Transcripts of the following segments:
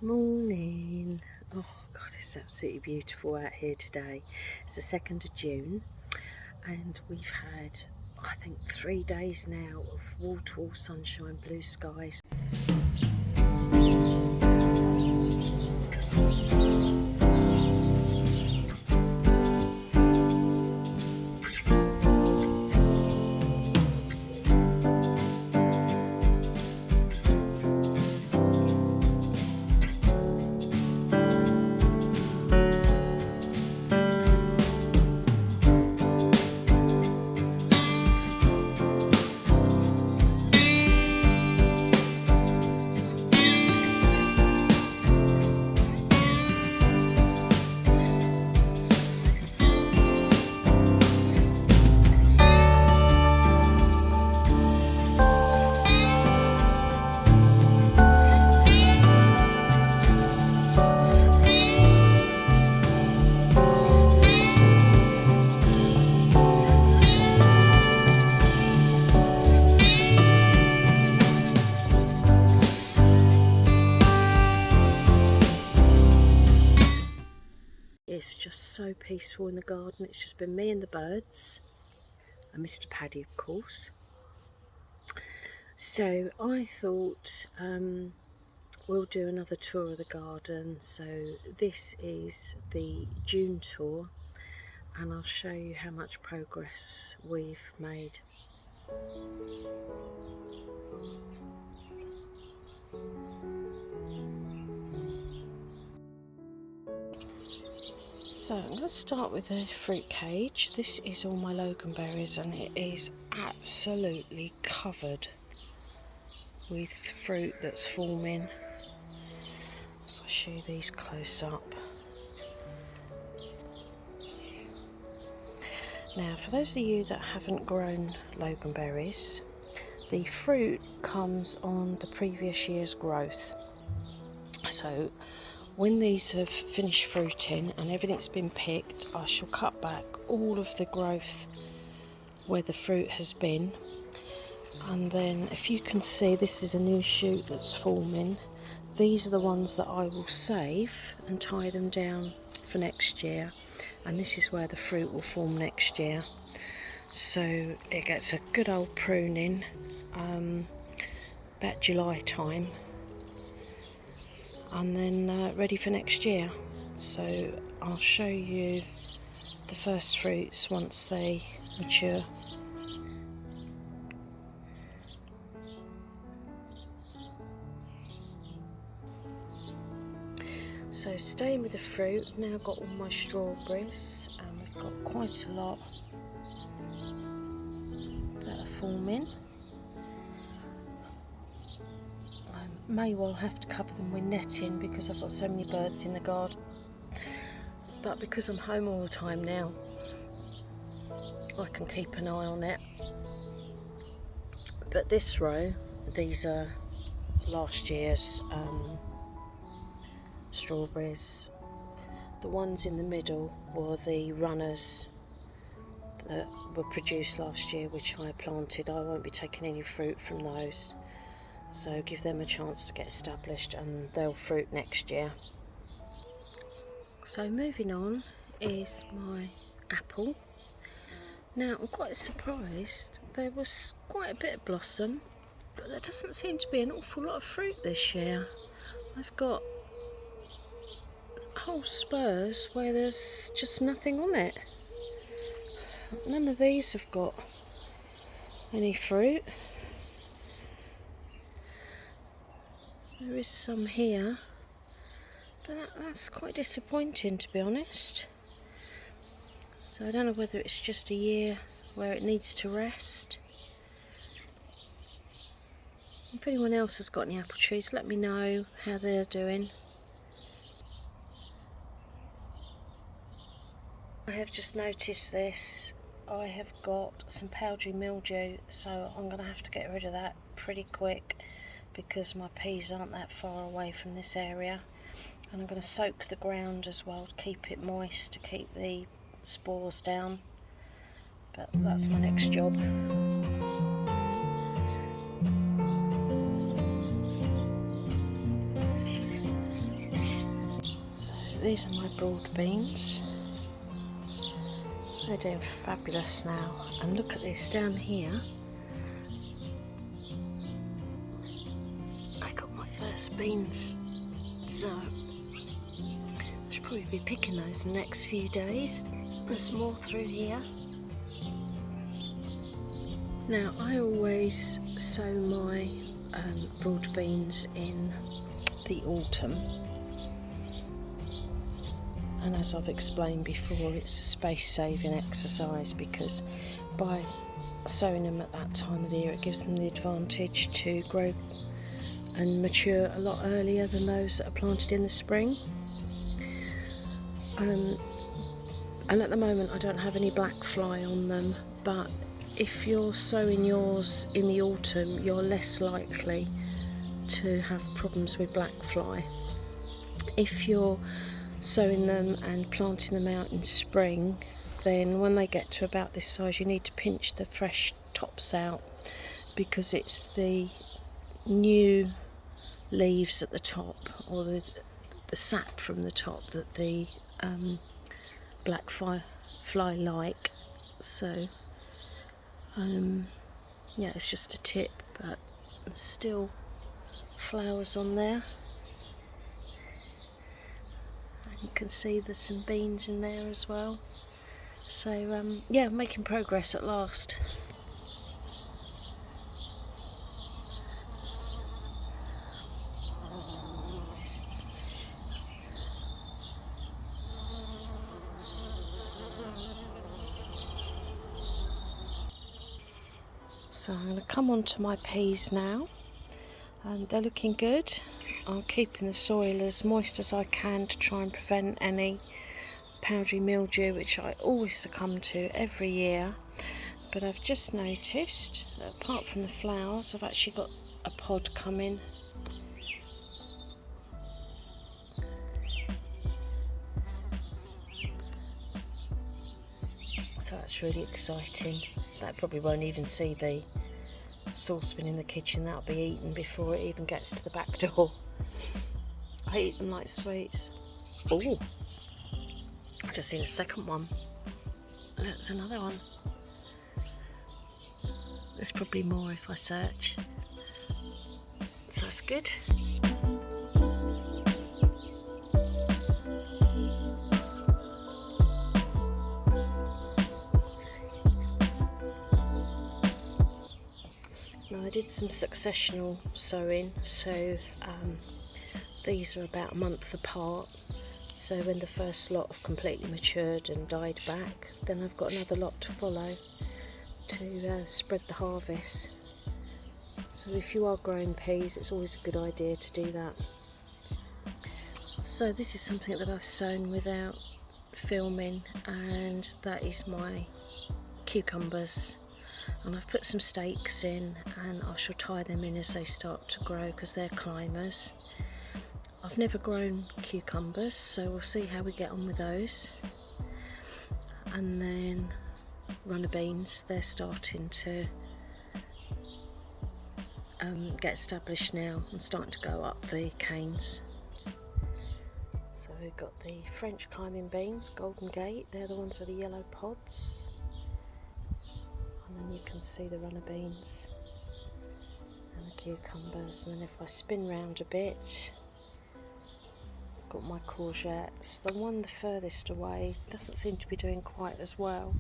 Morning. Oh God, it's absolutely beautiful out here today. It's the 2nd of June and we've had, I think, 3 days now of wall-to-wall sunshine, blue skies. It's just so peaceful in the garden. It's just been me and the birds and Mr. Paddy, of course. So I thought we'll do another tour of the garden. So this is the June tour and I'll show you how much progress we've made. So I'm going to start with the fruit cage. This is all my Logan Berries and it is absolutely covered with fruit that's forming. If I show you these close up. Now, for those of you that haven't grown Logan Berries, the fruit comes on the previous year's growth. So when these have finished fruiting and everything's been picked, I shall cut back all of the growth where the fruit has been. And then if you can see, this is a new shoot that's forming. These are the ones that I will save and tie them down for next year. And this is where the fruit will form next year. So it gets a good old pruning about July time. And then ready for next year. So I'll show you the first fruits once they mature. So staying with the fruit, now got all my strawberries and we've got quite a lot that are forming. May well have to cover them with netting because I've got so many birds in the garden, but because I'm home all the time now I can keep an eye on it. But this row, these are last year's strawberries. The ones in the middle were the runners that were produced last year, which I planted. I won't be taking any fruit from those. So give them a chance to get established and they'll fruit next year. So moving on is my apple. Now I'm quite surprised. There was quite a bit of blossom, but there doesn't seem to be an awful lot of fruit this year. I've got whole spurs where there's just nothing on it. None of these have got any fruit. There is some here, but that's quite disappointing, to be honest. So I don't know whether it's just a year where it needs to rest. If anyone else has got any apple trees, let me know how they're doing. I have just noticed this. I have got some powdery mildew, so I'm going to have to get rid of that pretty quick, because my peas aren't that far away from this area. And I'm going to soak the ground as well to keep it moist, to keep the spores down. But that's my next job. these are my broad beans. They're doing fabulous now. And look at this down here. I got my first beans. So I should probably be picking those in the next few days. There's more through here. Now I always sow my broad beans in the autumn. And as I've explained before, it's a space-saving exercise because by sowing them at that time of the year, it gives them the advantage to grow and mature a lot earlier than those that are planted in the spring. And at the moment I don't have any black fly on them, but if you're sowing yours in the autumn, you're less likely to have problems with black fly. If you're sowing them and planting them out in spring, then when they get to about this size you need to pinch the fresh tops out, because it's the new leaves at the top, or the sap from the top, that the black fly like. So yeah, it's just a tip, but there's still flowers on there. You can see there's some beans in there as well. So yeah, making progress at last. So I'm going to come on to my peas now, and they're looking good. I'm keeping the soil as moist as I can to try and prevent any powdery mildew, which I always succumb to every year. But I've just noticed that apart from the flowers, I've actually got a pod coming. So that's really exciting. That probably won't even see the saucepan in the kitchen. That'll be eaten before it even gets to the back door. I eat them like sweets. Oh, I've just seen a second one. There's another one. There's probably more if I search. So that's good. Now I did some successional sowing, so these are about a month apart. So when the first lot have completely matured and died back, then I've got another lot to follow to spread the harvest. So if you are growing peas, it's always a good idea to do that. So this is something that I've sown without filming, and that is my cucumbers. And I've put some stakes in, and I shall tie them in as they start to grow because they're climbers. I've never grown cucumbers, so we'll see how we get on with those. And then runner beans, they're starting to get established now and starting to go up the canes. So we've got the French climbing beans, Golden Gate, they're the ones with the yellow pods. And then you can see the runner beans and the cucumbers. And then if I spin round a bit, I've got my courgettes. The one the furthest away doesn't seem to be doing quite as well.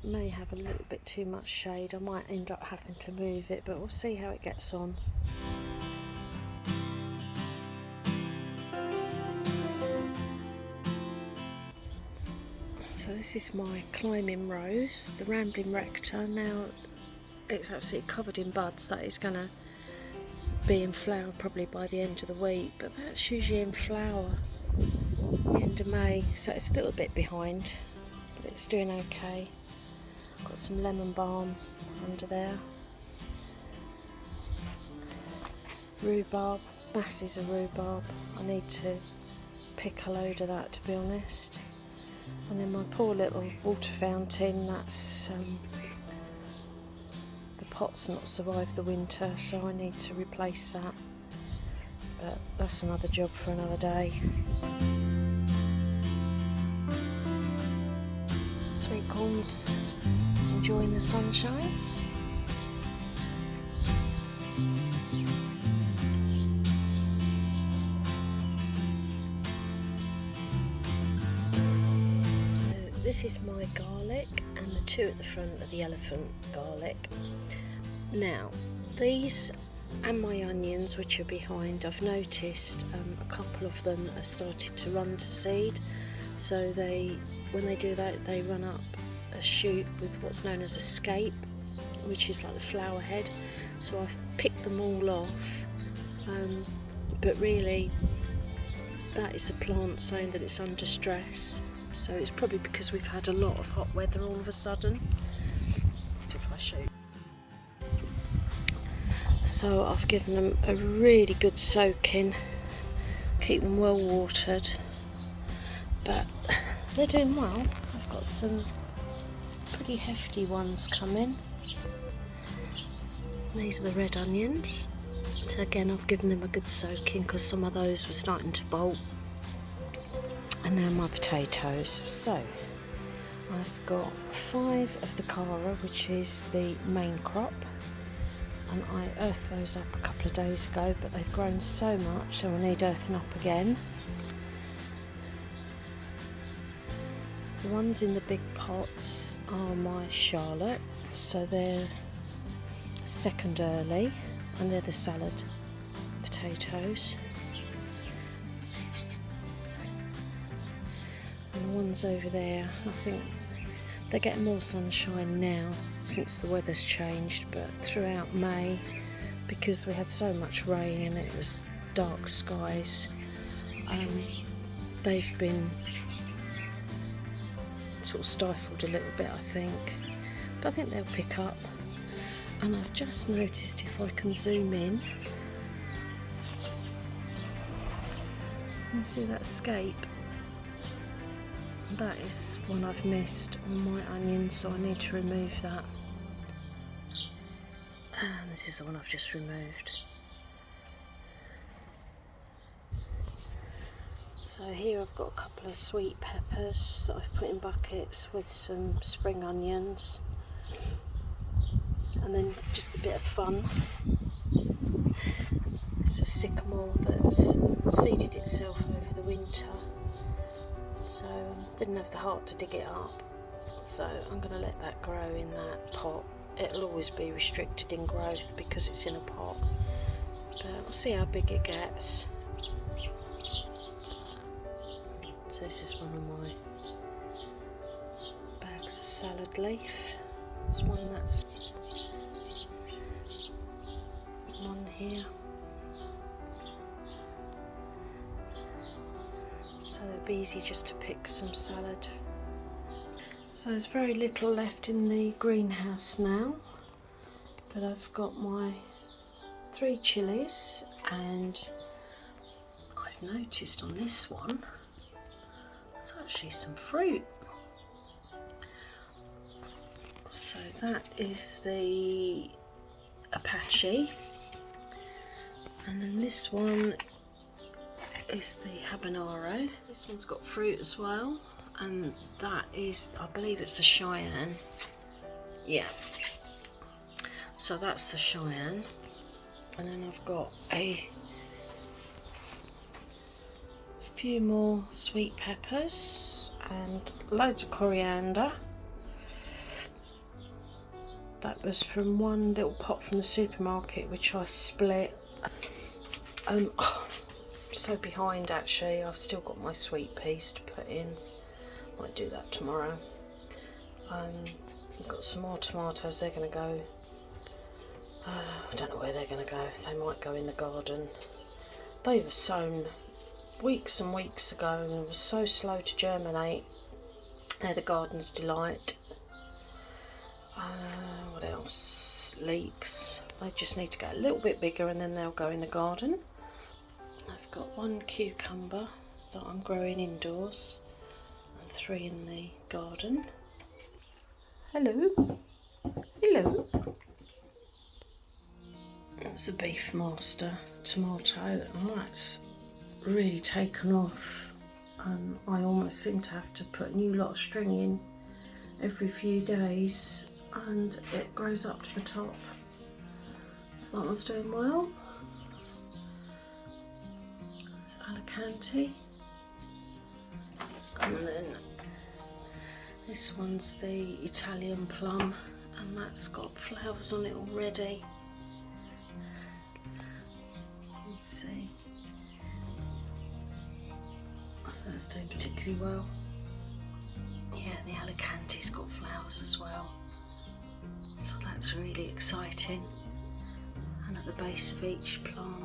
It may have a little bit too much shade. I might end up having to move it, but we'll see how it gets on. So this is my climbing rose, the rambling rector. Now it's absolutely covered in buds. That is going to be in flower probably by the end of the week, but that's usually in flower the end of May, so it's a little bit behind, but it's doing okay. Got some lemon balm under there, rhubarb, masses of rhubarb. I need to pick a load of that, to be honest. And then my poor little water fountain, that's the pot's not survived the winter, so I need to replace that. But that's another job for another day. acorns enjoying the sunshine. This is my garlic, and the two at the front are the elephant garlic. Now, these and my onions, which are behind, I've noticed a couple of them have started to run to seed. So when they do that, they run up a shoot with what's known as a scape, which is like the flower head. So I've picked them all off, but really that is the plant saying that it's under stress. So it's probably because we've had a lot of hot weather all of a sudden. If I show you. So I've given them a really good soaking, keep them well watered, but they're doing well. I've got some pretty hefty ones coming. These are the red onions. So again, I've given them a good soaking because some of those were starting to bolt. And now my potatoes. So I've got 5 of the Cara, which is the main crop, and I earthed those up a couple of days ago, but they've grown so much so I need earthing up again. The ones in the big pots are my Charlotte, so they're second early, and they're the salad potatoes. And the ones over there, I think they're getting more sunshine now since the weather's changed, but throughout May, because we had so much rain and it was dark skies, they've been sort of stifled a little bit, I think, but I think they'll pick up. And I've just noticed, if I can zoom in, you see that scape? That is one I've missed on my onions, so I need to remove that. And this is the one I've just removed. So here I've got a couple of sweet peppers that I've put in buckets with some spring onions. And then just a bit of fun. It's a sycamore that's seeded itself over the winter. So didn't have the heart to dig it up, so I'm going to let that grow in that pot. It'll always be restricted in growth because it's in a pot, but we'll see how big it gets. So this is one of my bags of salad leaf. There's one that's one here. So it'll be easy just to pick some salad. So there's very little left in the greenhouse now, but I've got my 3 chilies, and I've noticed on this one there's actually some fruit. So that is the Apache, and then this one is the habanero. This one's got fruit as well, and that is, I believe it's a Cheyenne. Yeah, so that's the Cheyenne. And then I've got a few more sweet peppers and loads of coriander. That was from one little pot from the supermarket, which I split. So behind, actually. I've still got my sweet peas to put in. Might do that tomorrow. I've got some more tomatoes. They're going to go, I don't know where they're going to go. They might go in the garden. They were sown weeks and weeks ago and were so slow to germinate. They're the garden's delight. What else? Leeks. They just need to get a little bit bigger and then they'll go in the garden. I've got 1 cucumber that I'm growing indoors and 3 in the garden. Hello. Hello. That's a Beef Master tomato, and that's really taken off. I almost seem to have to put a new lot of string in every few days and it grows up to the top. So that one's doing well. It's Alicante. And then this one's the Italian plum, and that's got flowers on it already. Let's see. That's doing particularly well. Yeah, the Alicante's got flowers as well. So that's really exciting. And at the base of each plant,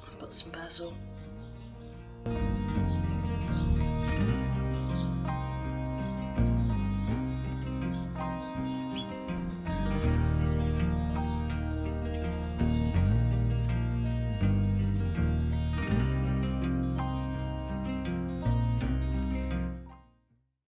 I've got some basil.